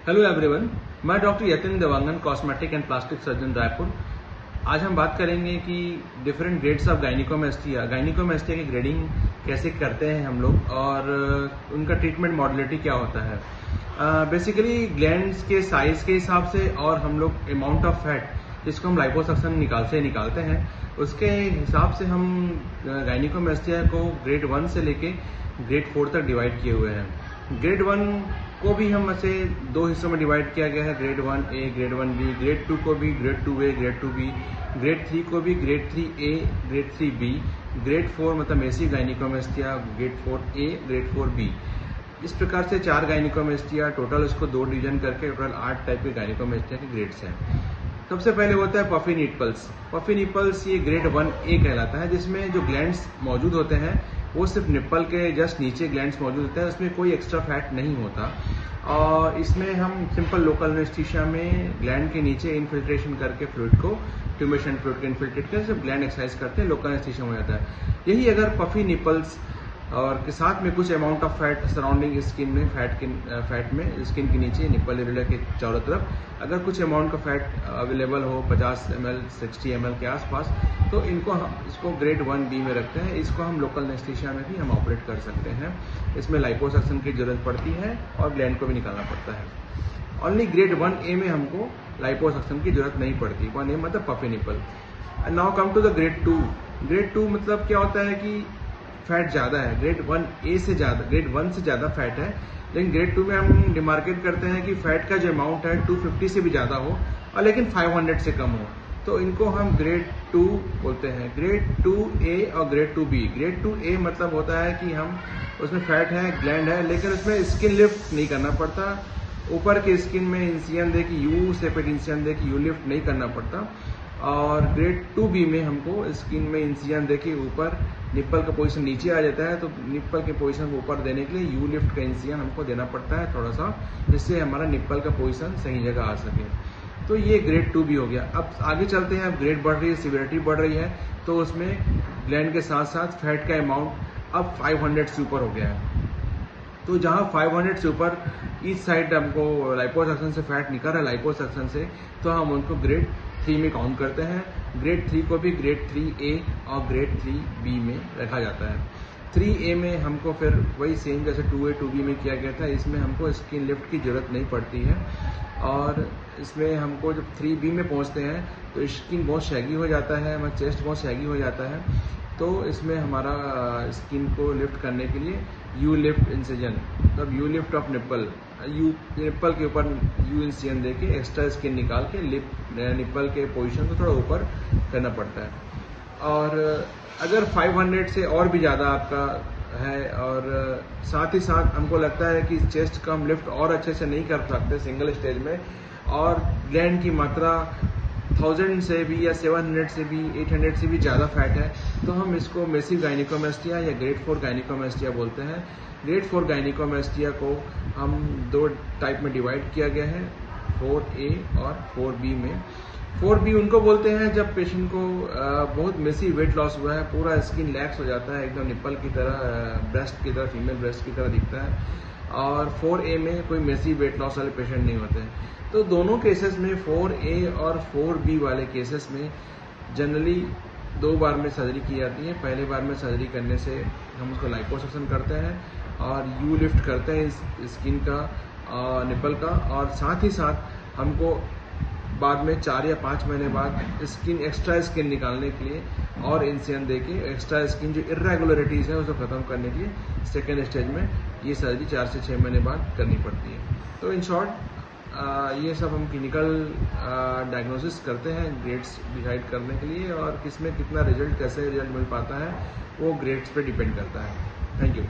Hello everyone, मैं doctor Yatin Dewangan, cosmetic and plastic surgeon Raipur. आज हम बात करेंगे कि डिफरेंट ग्रेड्स ऑफ गायनिकोमेस्टिया की ग्रेडिंग कैसे करते हैं हम लोग और उनका ट्रीटमेंट मॉडलिटी क्या होता है। बेसिकली ग्लैंड्स के साइज के हिसाब से और हम लोग अमाउंट ऑफ फैट जिसको हम लाइपोसक्शन निकालते हैं उसके हिसाब से हम गायनिकोमेस्टिया को ग्रेड 1 से लेके ग्रेड 4 तक डिवाइड किए हुए हैं। ग्रेड 1 को भी हम ऐसे दो हिस्सों में डिवाइड किया गया है, grade 1A, grade 1B, grade 2 को भी grade 2A, grade 2B, grade 3 को भी grade 3A, grade 3B, grade 4 मतलब Messi gynaecomastia, grade 4A, grade 4B। इस प्रकार से 4 गायनिकोमेस्टिया टोटल, उसको 2 डिवीजन करके टोटल 8 टाइप के गायनिकोमेस्टिया के ग्रेड्स हैं। सबसे पहले होता है पफी निपल्स। पफी निपल्स ये ग्रेड 1A कहलाता है, जिसमें जो ग्लैंड्स मौजूद होते हैं वो सिर्फ निप्पल के जस्ट नीचे ग्लैंड्स मौजूद होते हैं, उसमें कोई एक्स्ट्रा फैट नहीं होता। और इसमें हम सिंपल लोकल एनेस्थीसिया में ग्लैंड के नीचे इन्फिल्ट्रेशन करके फ्लूइड को ट्यूमेशन फ्लूइड को इन्फिल्ट्रेट करके सिर्फ ग्लैंड एक्सरसाइज करते हैं, लोकल एनेस्थीसिया हो जाता है। यही अगर पफी निपल्स और के साथ में कुछ amount of fat surrounding skin में फैट में स्किन के नीचे निप्पल एरिया के चारों तरफ अगर कुछ अमाउंट का फैट अवेलेबल हो 50 ml 60 ml के आसपास, तो इसको ग्रेड 1B में रखते हैं। इसको हम लोकल एनेस्थीसिया में भी हम ऑपरेट कर सकते हैं। इसमें लाइपोसक्शन की जरूरत पड़ती है और ग्लैंड को भी निकालना पड़ता है। ओनली ग्रेड 1A में हमको लाइपोसक्शन की जरूरत नहीं पड़ती। 1A मतलब puffy nipple. Now come to the grade 2। Grade 2 मतलब क्या होता है कि फैट ज्यादा है, ग्रेड 1A से ज्यादा, ग्रेड 1 से ज्यादा फैट है, लेकिन ग्रेड 2 में हम डिमार्केट करते हैं कि फैट का जो अमाउंट है 250 से भी ज्यादा हो और लेकिन 500 से कम हो, तो इनको हम ग्रेड 2 बोलते हैं। ग्रेड 2A और ग्रेड 2B। ग्रेड 2A मतलब होता है कि हम उसमें फैट है, ग्लैंड है, लेकिन उसमें स्किन लिफ्ट नहीं करना पड़ता। ऊपर के स्किन में इंसिजन दे कि यू सेपेट इंसिजन दे कि यू लिफ्ट नहीं करना पड़ता। और ग्रेड 2B में हमको स्किन में इंसिजन दे के ऊपर निप्पल का पोजीशन नीचे आ जाता है, तो निप्पल के पोजीशन को ऊपर देने के लिए यू लिफ्ट का इंसिजन हमको देना पड़ता है थोड़ा सा, जिससे हमारा निप्पल का पोजीशन सही जगह आ सके। तो ये ग्रेड 2B हो गया। अब आगे चलते हैं। अब ग्रेड बढ़ रही है, सिवियरिटी बढ़ रही है, तो उसमें ग्लैंड के साथ साथ फैट का अमाउंट अब 500 से ऊपर हो गया है। तो जहां 500 से ऊपर इस साइड हमको लाइपोसक्शन से फैट निकल रहा है लाइपोसक्शन से, तो हम उनको ग्रेड 3 में काउंट करते हैं। ग्रेड 3 को भी ग्रेड 3A और ग्रेड 3B में रखा जाता है। 3A में हमको फिर वही सेम जैसे 2A 2B में किया गया था, इसमें हमको स्किन लिफ्ट की जरूरत नहीं पड़ती है। और इसमें हमको जब 3B में पहुंचते हैं तो स्किन बहुत शैगी हो जाता है, हमारा चेस्ट बहुत शैगी हो जाता है, तो इसमें हमारा स्किन को लिफ्ट करने के लिए यू लिफ्ट इंसिजन, मतलब you lift off nipple, you nipple के ऊपर यू इंसिजन देके एक्स्ट्रा स्किन निकाल के निप्पल के पोजीशन को थोड़ा ऊपर करना पड़ता है। और अगर 500 से और भी ज़्यादा आपका है और साथ ही साथ हमको लगता है कि चेस्ट का हम लिफ्ट और अच्छे से नहीं कर सकते सिंगल स्टेज में, और ग्लैंड की मात्रा 1000 से भी या 700 से भी 800 से भी ज़्यादा फैट है, तो हम इसको मेसी गायनिकोमेस्टिया या ग्रेड 4 गायनिकोमेस्टिया बोलते हैं। ग्रेड 4 गायनिकोमेस्टिया को हम 2 टाइप में डिवाइड किया गया है, 4A और 4B में। 4B उनको बोलते हैं जब पेशेंट को बहुत मेसी वेट लॉस हुआ है, पूरा स्किन लैक्स हो जाता है, एकदम निप्पल की तरह, ब्रेस्ट की तरह, फीमेल ब्रेस्ट की तरह दिखता है। और 4A में कोई मेसी वेट लॉस वाले पेशेंट नहीं होते हैं। तो दोनों केसेस में 4A और 4B वाले केसेस में जनरली 2 बार में सर्जरी की जाती है। पहले बार में सर्जरी करने से हम उसको लाइपोसक्शन करते हैं और यू लिफ्ट करते हैं स्किन का निप्पल का, और साथ ही साथ हमको बाद में 4 या 5 महीने बाद एक्स्ट्रा स्किन निकालने के लिए और इंसिजन देके एक्स्ट्रा स्किन जो इरेगुलरिटीज है उसको खत्म करने के लिए सेकेंड स्टेज में ये सर्जरी 4 से 6 महीने बाद करनी पड़ती है। तो इन शॉर्ट ये सब हम क्लिनिकल डायग्नोसिस करते हैं ग्रेड्स डिसाइड करने के लिए, और किसमें कितना रिजल्ट, कैसे रिजल्ट मिल पाता है वो ग्रेड्स पे डिपेंड करता है। Thank you.